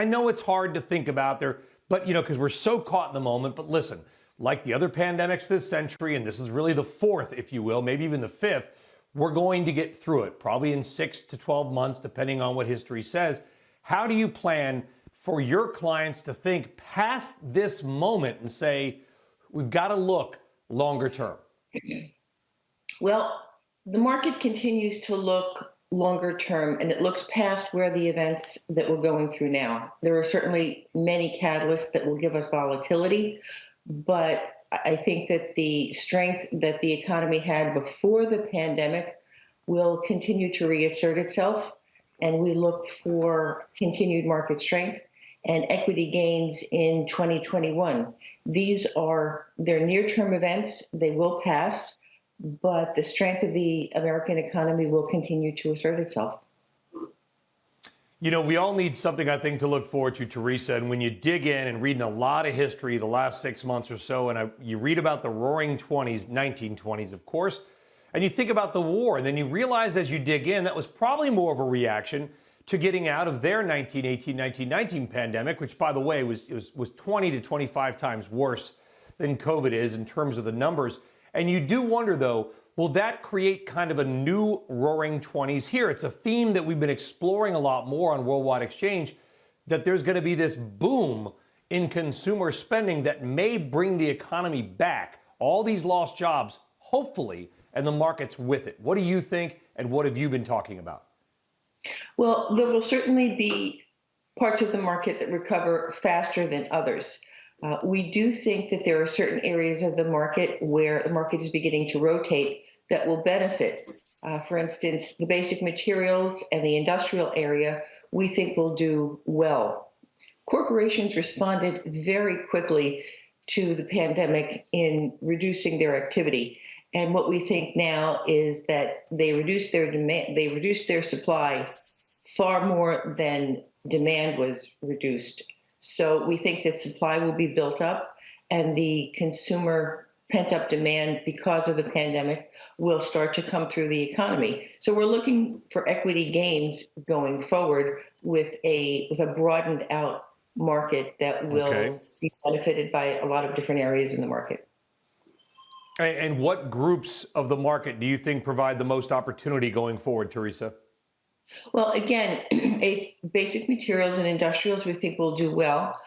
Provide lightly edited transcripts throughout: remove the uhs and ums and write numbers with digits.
I know it's hard to think about there, but, because we're so caught in the moment. But listen, like the other pandemics this century, and this is really the fourth, if you will, maybe even the fifth, we're going to get through it, probably in 6 to 12 months, depending on what history says. How do you plan for your clients to think past this moment and say, we've got to look longer term? Well, the market continues to look longer term, and it looks past where the events that we're going through now. There are certainly many catalysts that will give us volatility, but I think that the strength that the economy had before the pandemic will continue to reassert itself, and we look for continued market strength and equity gains in 2021. They're near-term events. They will pass, but the strength of the American economy will continue to assert itself. We all need something, I think, to look forward to, Teresa. And when you dig in and reading a lot of history the last 6 months or so, and you read about the roaring 20s, 1920s, of course, and you think about the war, and then you realize as you dig in, that was probably more of a reaction to getting out of their 1918, 1919 pandemic, which, by the way, was 20 to 25 times worse than COVID is in terms of the numbers. And you do wonder, though, will that create kind of a new roaring 20s here? It's a theme that we've been exploring a lot more on Worldwide Exchange, that there's going to be this boom in consumer spending that may bring the economy back. All these lost jobs, hopefully, and the markets with it. What do you think, and what have you been talking about? Well, there will certainly be parts of the market that recover faster than others. We do think that there are certain areas of the market where the market is beginning to rotate that will benefit. For instance, the basic materials and the industrial area, we think will do well. Corporations responded very quickly to the pandemic in reducing their activity. And what we think now is that they reduced their demand, they reduced their supply far more than demand was reduced. So we think that supply will be built up, and the consumer pent-up demand because of the pandemic will start to come through the economy. So we're looking for equity gains going forward with a broadened out market that will be benefited by a lot of different areas in the market. And what groups of the market do you think provide the most opportunity going forward, Teresa? Well, again, it's basic materials and industrials we think will do well.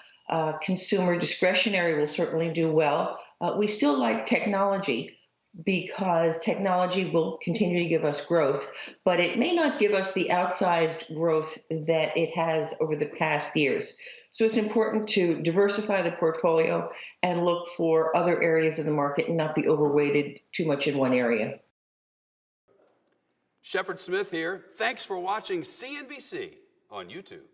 Consumer discretionary will certainly do well. We still like technology because technology will continue to give us growth, but it may not give us the outsized growth that it has over the past years. So it's important to diversify the portfolio and look for other areas of the market and not be overweighted too much in one area. Shepard Smith here. Thanks for watching CNBC on YouTube.